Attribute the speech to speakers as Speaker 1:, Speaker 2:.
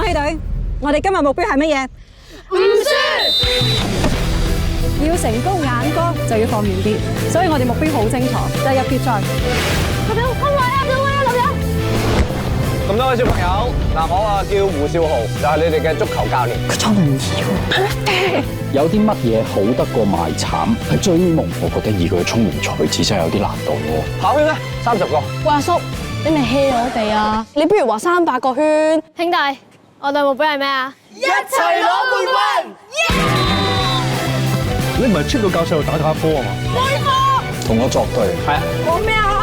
Speaker 1: 希隊，我哋今日目標係乜嘢？唔輸。要成功眼光就要放遠啲，所以我哋目標好清楚，就係入決賽。林友，好耐啊，林友。
Speaker 2: 咁多位小朋友，嗱，我叫胡少豪，就係你哋嘅足球教練。
Speaker 1: 佢裝得唔易喎。
Speaker 3: 有啲乜嘢好得過賣慘？係追夢，我覺得以佢嘅聰明才智真係有啲難度喎。
Speaker 2: 跑圈咧，30個。
Speaker 4: 喂，阿叔，你咪 hea 我哋啊！你不如話300個圈。兄弟，我哋目標係咩啊？
Speaker 2: 一齊攞冠軍！
Speaker 5: 你唔係出到教室度打波啊嘛？
Speaker 3: 同我作對。
Speaker 2: 係啊。
Speaker 1: 講咩啊？